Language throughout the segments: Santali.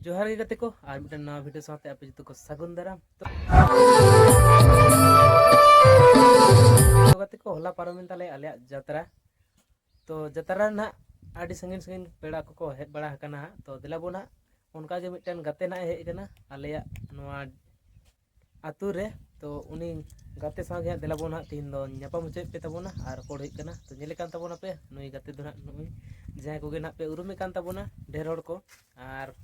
जोहार गे गाते को और मिटन नवा वीडियो साथे आपे जतो को सागुन दाराम तो गाते को होला पारमिन ताले आले जात्रा तो जात्रा ना आडी संगिन संगिन पेड़ा को हेज बड़ा हकना तो दिला बोना उनका गे मिटन गाते ना हेज कना आले नवा आतु रे तो उनी गाते सागे दिला बोना तीन दो न्यापा मुचे पे तबोना और कोड हिक कना तो नेले कान तबोना पे नुई गाते दो ना नुई जहां को गे ना पे उरुमे कान तबोना ढेर हड़ को और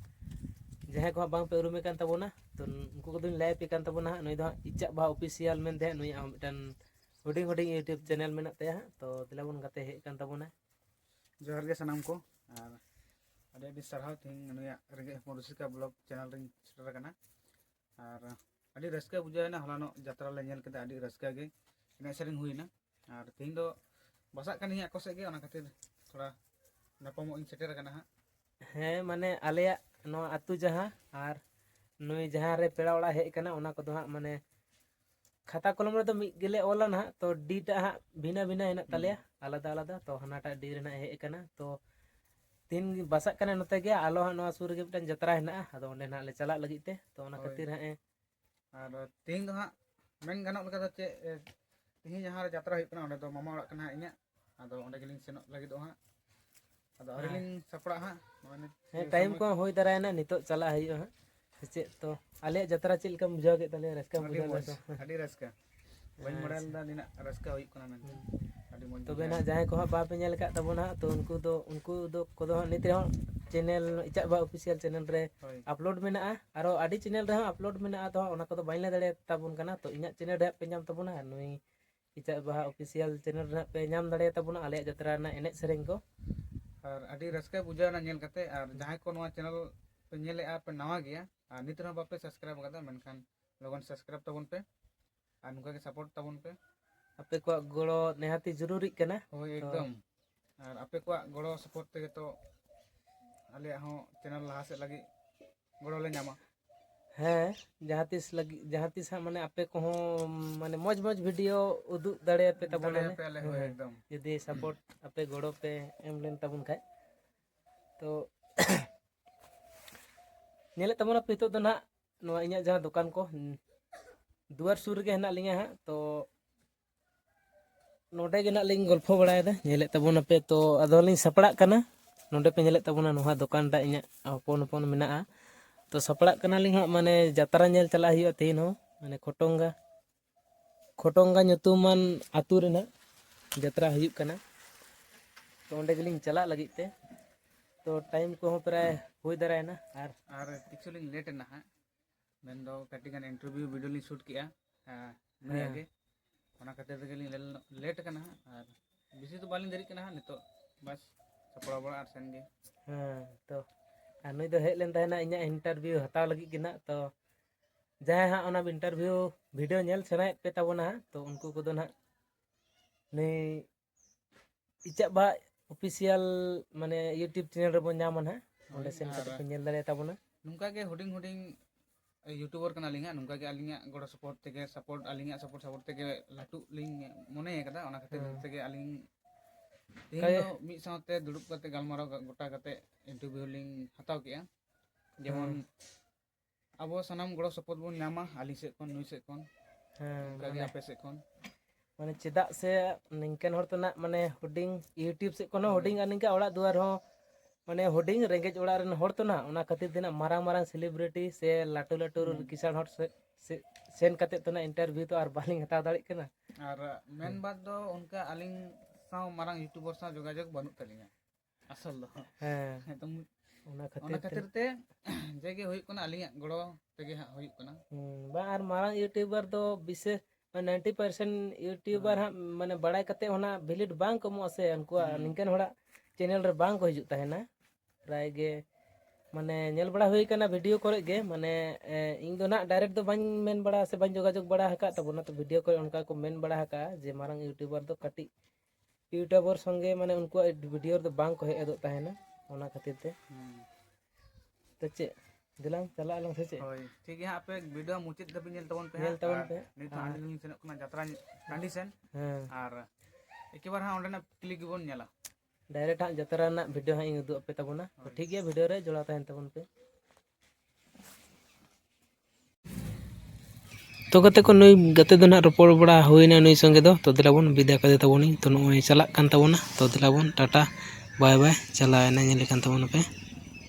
जहां को बांग पे उरुमे कान तबोना तो उनको को लाइव पे कान तबोना नुई दो इच्चा बा ऑफिशियल मेन दे नुई मिटन हुडिंग हुडिंग यूट्यूब चैनल मेना ते तो दिला बोन गाते हे कान तबोना जोहार गे सनाम को और अरे अभी सरहाव थिंग नुया रेगे रुसिका ब्लॉग चैनल रिंग सेटर कना और अभी रस्का बुझाना हलानो जात्रा ले नेल केदा अभी रस्का गे इना सेरिंग हुईना और थिंग दो बसा कनी आकोसे गे ओना खातिर थोड़ा नपमो इन सेटर कना हा हे माने आले नो आतु जहां और नुई जहां रे पेड़ा ओड़ा हे कना ओना को दो हा माने खाता कलम रे तो मिद गेले ओला ना तो डी टा हा भिना भिना हेना ताले आलादा आलादा तो हनाटा डी रेना हे कना तो तीन बसा कने नते गे आलो हा नो सुर गे मिटन जत्रा हेना आदो ओंडे ना ले चला लगित ते तो ओना खातिर हा और थिंग दो हा मेन गानोक लगा चे तिही जहां रे जात्रा हुई कना ओंडे दो मामा ओड़ा कना इnya आदो ओंडे गेलिंग सेनोक लगी दो हा आदो अरेलिंग सपड़ा हा हे टाइम को होई दरायना नितो चला हई हा से तो आले जत्रा चिल का बुझाव के तले रस्का बुझाव तो अडी रस्का बन मॉडल दा दिना रस्का हुई कना मेन अडी मोज तबे ना जहां को बाप नेल का तबोना तो उनको दो कोदो नित रे चैनल इचा बा ऑफिशियल चैनल रे अपलोड मेना आरो आडी चैनल रे अपलोड मेना तो ओना को बाइन ले दड़े ताबुन कना तो इnya चैनल रे पे नाम तबोना नुई इचा बा ऑफिशियल चैनल रे पे नाम दड़े ताबुना आले जत्रा ना एने सेरेंग को और अडी रस्का बुझाना नेल कते और जहां को नवा चैनल पे नेले आ पे नवा गया और नित रे बापे सब्सक्राइब कदा मेनखान लोगन सब्सक्राइब तबन पे और नुका के सपोर्ट तबन पे आपे को गड़ो नेहाती जरूरी कना हो एकदम और आपे को गड़ो सपोर्ट ते तो आले हो चैनल लहा से लगी गड़ो ले नामा हाँ जहाँ तीस माने आपे को माने मौज मौज वीडियो उदू दड़े पे तबना एकदम यदि सपोर्ट आपे गड़ो पे एम लेन तबन खाय तो नेले तबना पे तो ना नवा इnya जहाँ दुकान को दुआर सुर के हेना लिंगा तो नोडे गे ना लिंग गल्फो बड़ाय दा नेले तबना पे तो अदोलिंग सपड़ा कना नोडे पे नेले तबना नोहा दुकान दा इnya हपन हपन मेना तो सपड़ा कना लिंग माने जात्रा नेल चला हुआ तीन हो माने खोटोंगा nyutuman आतु रेना जात्रा हुई कना तो ओंडे गेलिंग चला लगित ते तो टाइम को प्राय हुई दरायना और एक्चुअली लेट ना हा मेन दो कटिंग इंटरव्यू वीडियो लिंग शूट किया नुई आगे ओना खातिर गेलिंग लेट कना और बिसी तो बालिंग दरी कना नितो बस सपड़ा बड़ा और सेन गे हां तो नुई दो हेज लेन तहना इnya इंटरव्यू हताव लगी किना तो जहां हा ओना इंटरव्यू वीडियो नेल सेनाय पे तबना तो उनको को दो ना नुई इचा बा ऑफिशियल माने यूट्यूब चैनल रे बो नामन हा ओंडे सेन कते पे नेल दरे तबना नुका के हुडिंग हुडिंग यूट्यूबर कना लिंगा नुका के अलिंगा गड़ो सपोर्ट अलिंगा सपोर्ट तेगे लाटू लिंग मने कदा ओना खातिर तेगे अलिंग तीन मी साथे दुड़ुब कते गलमाराव गोटा कते इंटरव्यू लिंग हताव किया जेमन अब सनाम गड़ो सपोर्ट बोन नामा आली से कोन नुई से कोन कागे आपे से कोन माने चेदा से निंकन हर तो ना माने हुडिंग यूट्यूब से कोनो हुडिंग अनिका ओड़ा दुआर हो माने हुडिंग रेंगेज ओड़ा रन हर तो ना ओना खातिर दिना मारांग मारांग सेलिब्रिटी से लाटू लाटू किसान हर से सेन कते तो ना इंटरव्यू तो और बालिंग हता दाड़ी कना और मेन बात दो उनका अलिंग साव मारांग यूट्यूबर सा जोगाजोग बनु तलिंगा असल दो हां तो ओना खातिर ते जेगे होई कोना अलिंगा गड़ो तेगे हा होई कोना बा और मारांग यूट्यूबर दो विशेष 90% यूट्यूबर माने बड़ाई कते होना विलिट बांग कमो से उनको निंकन होड़ा चैनल रे बांग को हिजुत तहना प्राय गे माने नेल बड़ा हुई कना वीडियो करे गे माने इन दो ना डायरेक्ट दो बाñ मेन बड़ा से बाñ जोगाजोग बड़ा हका तबना तो वीडियो करे उनका को मेन बड़ा हका जे मारांग यूट्यूबर दो कटी यूट्यूबर संगे माने उनको वीडियो दो बांग को हेदो तहना ओना खातिर ते तो चे दिलांग चला आलंग से चे होय ठीक है आपे वीडियो मुचित दबि नेल तबन पे नित आंडिलिंग सेन कोना जात्रा टांडी सेन और एक बार हा ओंडे ना क्लिक बोन नेला डायरेक्ट हाँ जतरा ना वीडियो हाँ उदू पे तबना तो ठीक है वीडियो रे जोड़ा तहन तबन पे तो गाते को नुई गाते दो ना रोपड़ बड़ा हुईना नुई संगे दो तो दिलाबन विदा कदे तबोनी तो नोय चलाक कान तबोना तो दिलाबन टाटा बाय बाय चलाएना नेले कान तबोना पे।